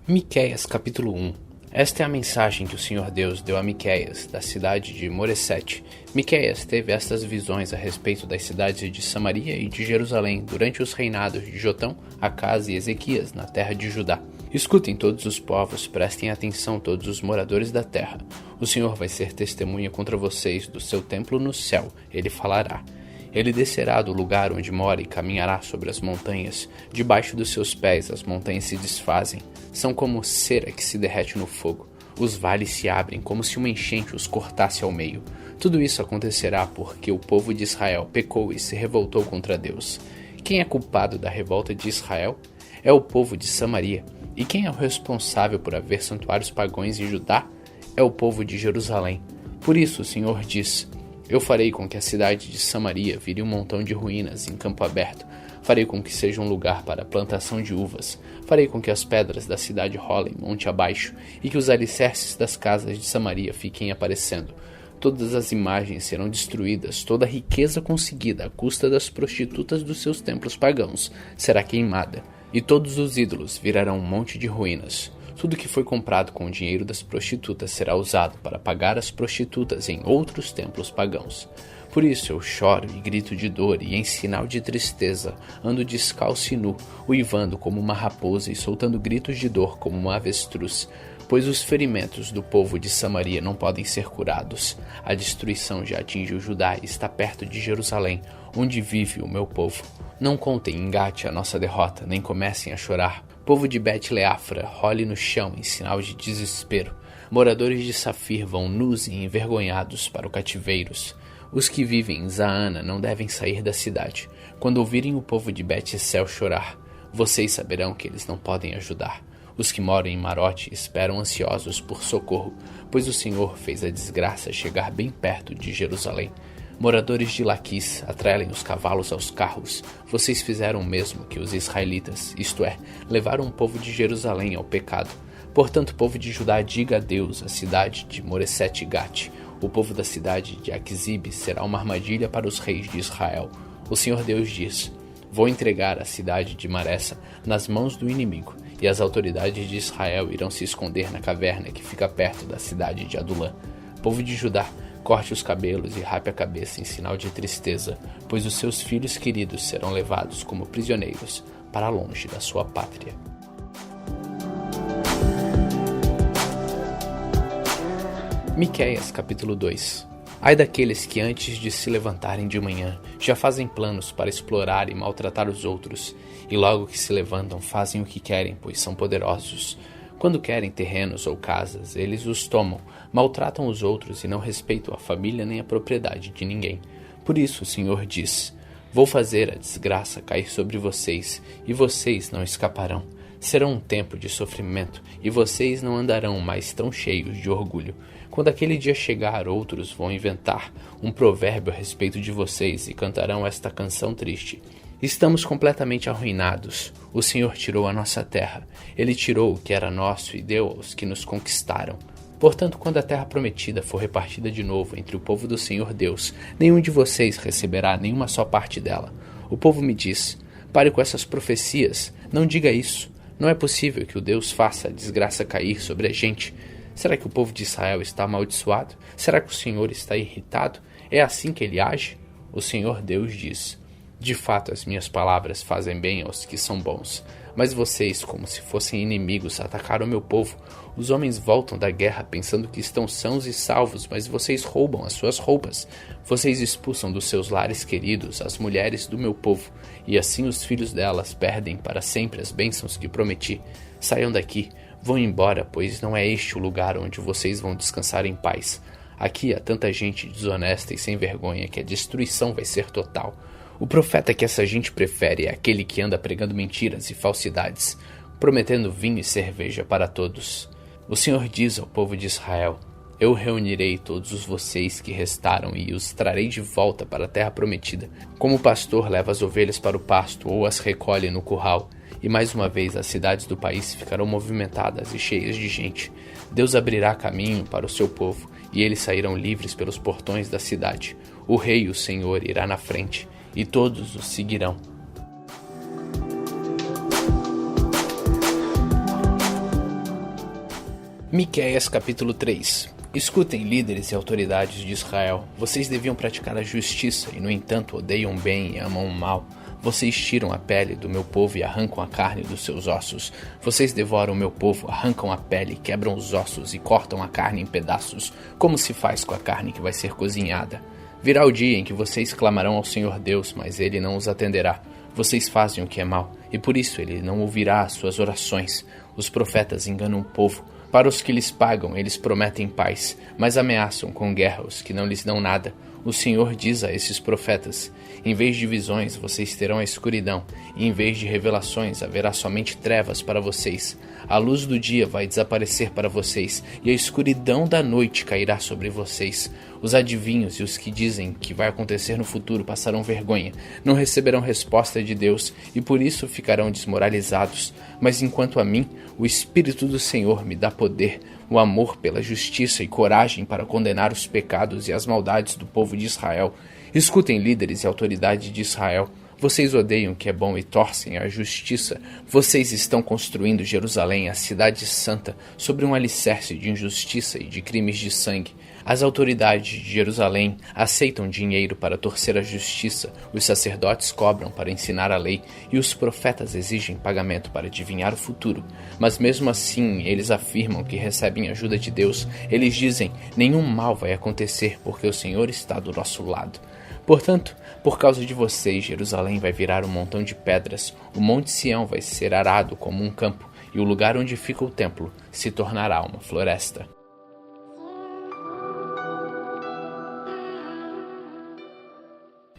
Miqueias capítulo 1. Esta é a mensagem que o Senhor Deus deu a Miqueias, da cidade de Moresete. Miqueias teve estas visões a respeito das cidades de Samaria e de Jerusalém durante os reinados de Jotão, Acás e Ezequias, na terra de Judá. Escutem todos os povos, prestem atenção todos os moradores da terra. O Senhor vai ser testemunha contra vocês do seu templo no céu, ele falará. Ele descerá do lugar onde mora e caminhará sobre as montanhas. Debaixo dos seus pés as montanhas se desfazem. São como cera que se derrete no fogo. Os vales se abrem como se uma enchente os cortasse ao meio. Tudo isso acontecerá porque o povo de Israel pecou e se revoltou contra Deus. Quem é culpado da revolta de Israel? É o povo de Samaria. E quem é o responsável por haver santuários pagãos em Judá? É o povo de Jerusalém. Por isso o Senhor diz: eu farei com que a cidade de Samaria vire um montão de ruínas em campo aberto. Farei com que seja um lugar para a plantação de uvas. Farei com que as pedras da cidade rolem monte abaixo e que os alicerces das casas de Samaria fiquem aparecendo. Todas as imagens serão destruídas, toda a riqueza conseguida à custa das prostitutas dos seus templos pagãos será queimada, e todos os ídolos virarão um monte de ruínas. Tudo que foi comprado com o dinheiro das prostitutas será usado para pagar as prostitutas em outros templos pagãos. Por isso eu choro e grito de dor e em sinal de tristeza ando descalço e nu, uivando como uma raposa e soltando gritos de dor como uma avestruz, pois os ferimentos do povo de Samaria não podem ser curados. A destruição já atingiu Judá e está perto de Jerusalém, onde vive o meu povo. Não contem em Gate a nossa derrota, nem comecem a chorar. Povo de Bet-Leafra, role no chão em sinal de desespero. Moradores de Safir vão nus e envergonhados para o cativeiros. Os que vivem em Zaana não devem sair da cidade. Quando ouvirem o povo de Bet-Esel chorar, vocês saberão que eles não podem ajudar. Os que moram em Marote esperam ansiosos por socorro, pois o Senhor fez a desgraça chegar bem perto de Jerusalém. Moradores de Laquis, atrelem os cavalos aos carros. Vocês fizeram o mesmo que os israelitas, isto é, levaram o povo de Jerusalém ao pecado. Portanto, o povo de Judá diga adeus à cidade de Moresete e Gate. O povo da cidade de Aquizib será uma armadilha para os reis de Israel. O Senhor Deus diz: vou entregar a cidade de Maressa nas mãos do inimigo, e as autoridades de Israel irão se esconder na caverna que fica perto da cidade de Adulã. Povo de Judá, corte os cabelos e rape a cabeça em sinal de tristeza, pois os seus filhos queridos serão levados como prisioneiros para longe da sua pátria. Miqueias capítulo 2. Ai daqueles que antes de se levantarem de manhã já fazem planos para explorar e maltratar os outros, e logo que se levantam fazem o que querem, pois são poderosos. Quando querem terrenos ou casas, eles os tomam, maltratam os outros e não respeitam a família nem a propriedade de ninguém. Por isso o Senhor diz: vou fazer a desgraça cair sobre vocês, e vocês não escaparão. Será um tempo de sofrimento, e vocês não andarão mais tão cheios de orgulho. Quando aquele dia chegar, outros vão inventar um provérbio a respeito de vocês e cantarão esta canção triste. Estamos completamente arruinados. O Senhor tirou a nossa terra. Ele tirou o que era nosso e deu aos que nos conquistaram. Portanto, quando a terra prometida for repartida de novo entre o povo do Senhor Deus, nenhum de vocês receberá nenhuma só parte dela. O povo me diz: pare com essas profecias, não diga isso. Não é possível que o Deus faça a desgraça cair sobre a gente. Será que o povo de Israel está amaldiçoado? Será que o Senhor está irritado? É assim que ele age? O Senhor Deus diz: de fato, as minhas palavras fazem bem aos que são bons. Mas vocês, como se fossem inimigos, atacaram o meu povo. Os homens voltam da guerra pensando que estão sãos e salvos, mas vocês roubam as suas roupas. Vocês expulsam dos seus lares queridos as mulheres do meu povo, e assim os filhos delas perdem para sempre as bênçãos que prometi. Saiam daqui, vão embora, pois não é este o lugar onde vocês vão descansar em paz. Aqui há tanta gente desonesta e sem vergonha que a destruição vai ser total. O profeta que essa gente prefere é aquele que anda pregando mentiras e falsidades, prometendo vinho e cerveja para todos. O Senhor diz ao povo de Israel: eu reunirei todos vocês que restaram e os trarei de volta para a terra prometida, como o pastor leva as ovelhas para o pasto ou as recolhe no curral. E mais uma vez as cidades do país ficarão movimentadas e cheias de gente. Deus abrirá caminho para o seu povo, e eles sairão livres pelos portões da cidade. O rei, o Senhor, irá na frente, e todos os seguirão. Miqueias capítulo 3. Escutem, líderes e autoridades de Israel, vocês deviam praticar a justiça e, no entanto, odeiam o bem e amam o mal. Vocês tiram a pele do meu povo e arrancam a carne dos seus ossos. Vocês devoram o meu povo, arrancam a pele, quebram os ossos e cortam a carne em pedaços, como se faz com a carne que vai ser cozinhada. Virá o dia em que vocês clamarão ao Senhor Deus, mas Ele não os atenderá. Vocês fazem o que é mal, e por isso Ele não ouvirá as suas orações. Os profetas enganam o povo. Para os que lhes pagam, eles prometem paz, mas ameaçam com guerra os que não lhes dão nada. O Senhor diz a esses profetas: em vez de visões, vocês terão a escuridão, e em vez de revelações, haverá somente trevas para vocês. A luz do dia vai desaparecer para vocês, e a escuridão da noite cairá sobre vocês. Os adivinhos e os que dizem que vai acontecer no futuro passarão vergonha, não receberão resposta de Deus, e por isso ficarão desmoralizados. Mas enquanto a mim, o Espírito do Senhor me dá poder, o amor pela justiça e coragem para condenar os pecados e as maldades do povo de Israel. Escutem, líderes e autoridade de Israel. Vocês odeiam o que é bom e torcem a justiça. Vocês estão construindo Jerusalém, a cidade santa, sobre um alicerce de injustiça e de crimes de sangue. As autoridades de Jerusalém aceitam dinheiro para torcer a justiça, os sacerdotes cobram para ensinar a lei e os profetas exigem pagamento para adivinhar o futuro. Mas mesmo assim, eles afirmam que recebem ajuda de Deus. Eles dizem: nenhum mal vai acontecer porque o Senhor está do nosso lado. Portanto, por causa de vocês, Jerusalém vai virar um montão de pedras, o Monte Sião vai ser arado como um campo, e o lugar onde fica o templo se tornará uma floresta.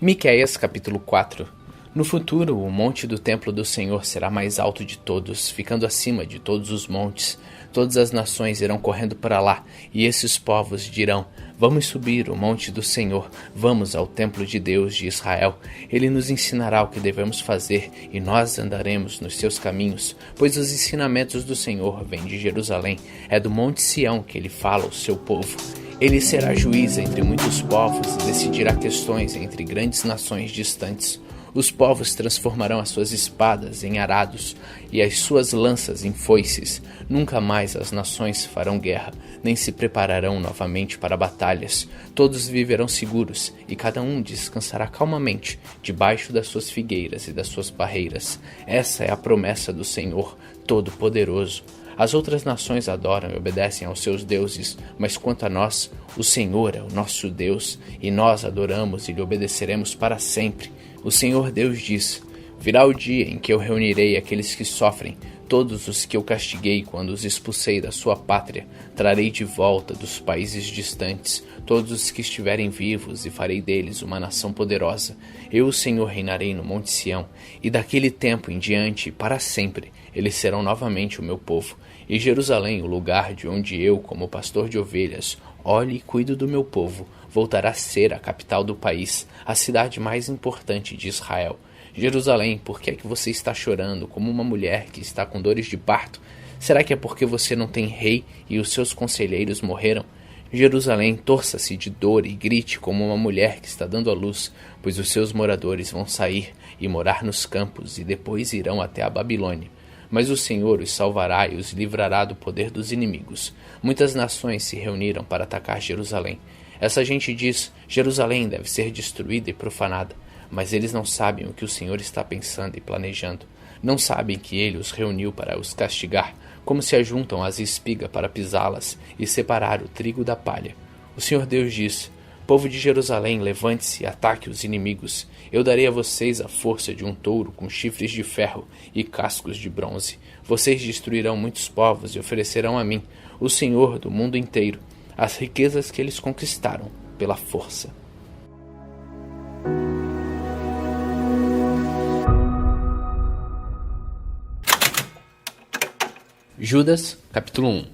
Miqueias capítulo 4. No futuro, o monte do templo do Senhor será mais alto de todos, ficando acima de todos os montes. Todas as nações irão correndo para lá, e esses povos dirão: vamos subir o monte do Senhor, vamos ao templo de Deus de Israel. Ele nos ensinará o que devemos fazer, e nós andaremos nos seus caminhos, pois os ensinamentos do Senhor vêm de Jerusalém, é do monte Sião que ele fala ao seu povo. Ele será juiz entre muitos povos e decidirá questões entre grandes nações distantes. Os povos transformarão as suas espadas em arados e as suas lanças em foices. Nunca mais as nações farão guerra, nem se prepararão novamente para batalhas. Todos viverão seguros e cada um descansará calmamente debaixo das suas figueiras e das suas parreiras. Essa é a promessa do Senhor Todo-Poderoso. As outras nações adoram e obedecem aos seus deuses, mas quanto a nós, o Senhor é o nosso Deus, e nós adoramos e lhe obedeceremos para sempre. O Senhor Deus diz: virá o dia em que eu reunirei aqueles que sofrem, todos os que eu castiguei quando os expulsei da sua pátria. Trarei de volta dos países distantes todos os que estiverem vivos e farei deles uma nação poderosa. Eu, o Senhor, reinarei no Monte Sião, e daquele tempo em diante, para sempre, eles serão novamente o meu povo. E Jerusalém, o lugar de onde eu, como pastor de ovelhas, olho e cuido do meu povo, voltará a ser a capital do país, a cidade mais importante de Israel. Jerusalém, por que é que você está chorando como uma mulher que está com dores de parto? Será que é porque você não tem rei e os seus conselheiros morreram? Jerusalém, torça-se de dor e grite como uma mulher que está dando à luz, pois os seus moradores vão sair e morar nos campos e depois irão até a Babilônia. Mas o Senhor os salvará e os livrará do poder dos inimigos. Muitas nações se reuniram para atacar Jerusalém. Essa gente diz: Jerusalém deve ser destruída e profanada. Mas eles não sabem o que o Senhor está pensando e planejando. Não sabem que ele os reuniu para os castigar, como se ajuntam as espigas para pisá-las e separar o trigo da palha. O Senhor Deus diz: povo de Jerusalém, levante-se e ataque os inimigos. Eu darei a vocês a força de um touro com chifres de ferro e cascos de bronze. Vocês destruirão muitos povos e oferecerão a mim, o Senhor do mundo inteiro, as riquezas que eles conquistaram pela força. Judas, capítulo 1.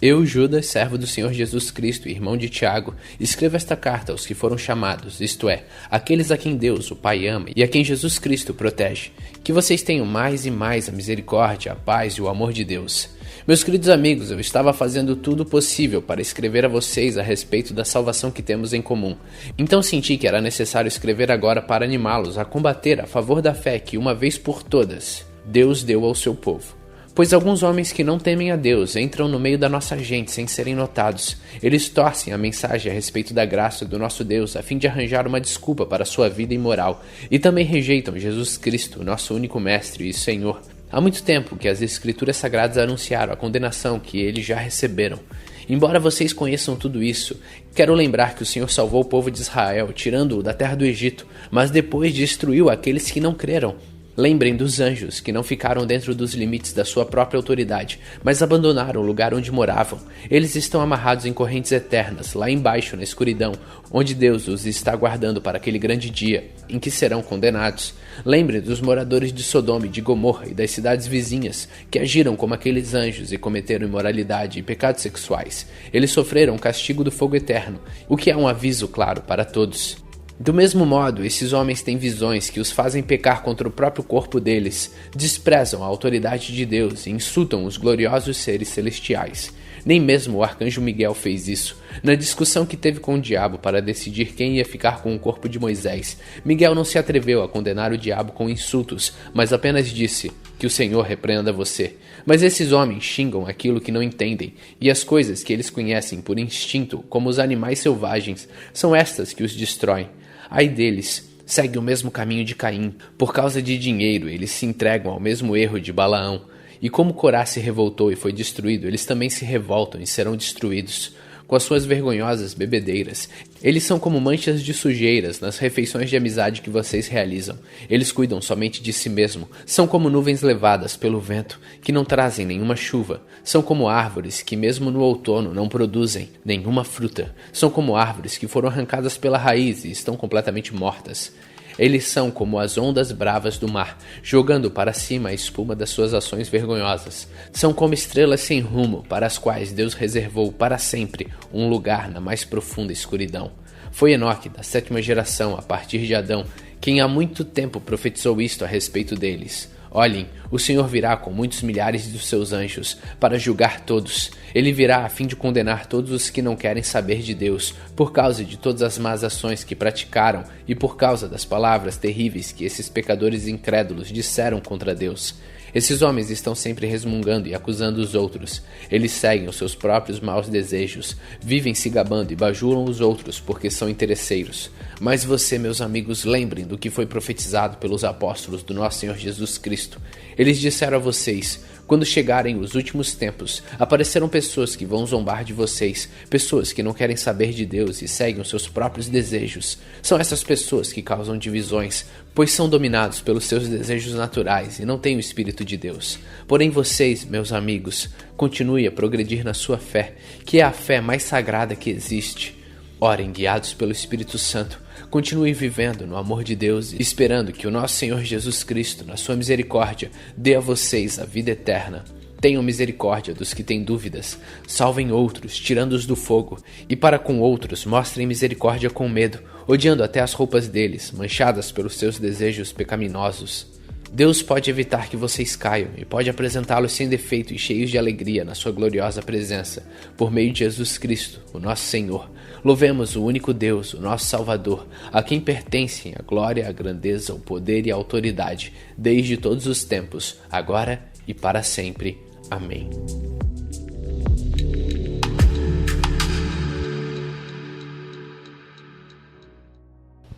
Eu, Judas, servo do Senhor Jesus Cristo, irmão de Tiago, escrevo esta carta aos que foram chamados, isto é, aqueles a quem Deus, o Pai, ama e a quem Jesus Cristo protege. Que vocês tenham mais e mais a misericórdia, a paz e o amor de Deus. Meus queridos amigos, eu estava fazendo tudo o possível para escrever a vocês a respeito da salvação que temos em comum. Então senti que era necessário escrever agora para animá-los a combater a favor da fé que, uma vez por todas, Deus deu ao seu povo. Pois alguns homens que não temem a Deus entram no meio da nossa gente sem serem notados. Eles torcem a mensagem a respeito da graça do nosso Deus a fim de arranjar uma desculpa para sua vida imoral, e também rejeitam Jesus Cristo, nosso único Mestre e Senhor. Há muito tempo que as Escrituras Sagradas anunciaram a condenação que eles já receberam. Embora vocês conheçam tudo isso, quero lembrar que o Senhor salvou o povo de Israel, tirando-o da terra do Egito, mas depois destruiu aqueles que não creram. Lembrem dos anjos, que não ficaram dentro dos limites da sua própria autoridade, mas abandonaram o lugar onde moravam. Eles estão amarrados em correntes eternas, lá embaixo na escuridão, onde Deus os está aguardando para aquele grande dia, em que serão condenados. Lembrem dos moradores de Sodoma e de Gomorra e das cidades vizinhas, que agiram como aqueles anjos e cometeram imoralidade e pecados sexuais. Eles sofreram o castigo do fogo eterno, o que é um aviso claro para todos. Do mesmo modo, esses homens têm visões que os fazem pecar contra o próprio corpo deles, desprezam a autoridade de Deus e insultam os gloriosos seres celestiais. Nem mesmo o arcanjo Miguel fez isso. Na discussão que teve com o diabo para decidir quem ia ficar com o corpo de Moisés, Miguel não se atreveu a condenar o diabo com insultos, mas apenas disse: "Que o Senhor repreenda você." Mas esses homens xingam aquilo que não entendem, e as coisas que eles conhecem por instinto, como os animais selvagens, são estas que os destroem. Ai deles, segue o mesmo caminho de Caim. Por causa de dinheiro, eles se entregam ao mesmo erro de Balaão. E como Corá se revoltou e foi destruído, eles também se revoltam e serão destruídos. Com as suas vergonhosas bebedeiras, eles são como manchas de sujeiras nas refeições de amizade que vocês realizam. Eles cuidam somente de si mesmo. São como nuvens levadas pelo vento, que não trazem nenhuma chuva. São como árvores que mesmo no outono não produzem nenhuma fruta. São como árvores que foram arrancadas pela raiz e estão completamente mortas. Eles são como as ondas bravas do mar, jogando para cima a espuma das suas ações vergonhosas. São como estrelas sem rumo, para as quais Deus reservou para sempre um lugar na mais profunda escuridão. Foi Enoque, da 7ª geração, a partir de Adão, quem há muito tempo profetizou isto a respeito deles. Olhem, o Senhor virá com muitos milhares dos seus anjos para julgar todos. Ele virá a fim de condenar todos os que não querem saber de Deus, por causa de todas as más ações que praticaram e por causa das palavras terríveis que esses pecadores incrédulos disseram contra Deus. Esses homens estão sempre resmungando e acusando os outros. Eles seguem os seus próprios maus desejos, vivem se gabando e bajulam os outros porque são interesseiros. Mas você, meus amigos, lembrem do que foi profetizado pelos apóstolos do nosso Senhor Jesus Cristo. Eles disseram a vocês: quando chegarem os últimos tempos, aparecerão pessoas que vão zombar de vocês, pessoas que não querem saber de Deus e seguem os seus próprios desejos. São essas pessoas que causam divisões, pois são dominados pelos seus desejos naturais e não têm o Espírito de Deus. Porém vocês, meus amigos, continuem a progredir na sua fé, que é a fé mais sagrada que existe. Orem guiados pelo Espírito Santo. Continuem vivendo no amor de Deus, esperando que o nosso Senhor Jesus Cristo, na sua misericórdia, dê a vocês a vida eterna. Tenham misericórdia dos que têm dúvidas, salvem outros, tirando-os do fogo, e para com outros mostrem misericórdia com medo, odiando até as roupas deles, manchadas pelos seus desejos pecaminosos. Deus pode evitar que vocês caiam e pode apresentá-los sem defeito e cheios de alegria na sua gloriosa presença, por meio de Jesus Cristo, o nosso Senhor. Louvemos o único Deus, o nosso Salvador, a quem pertencem a glória, a grandeza, o poder e a autoridade, desde todos os tempos, agora e para sempre. Amém.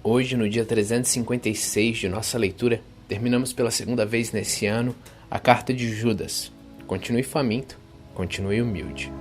Hoje, no dia 356 de nossa leitura, terminamos pela segunda vez nesse ano a carta de Judas. Continue faminto, continue humilde.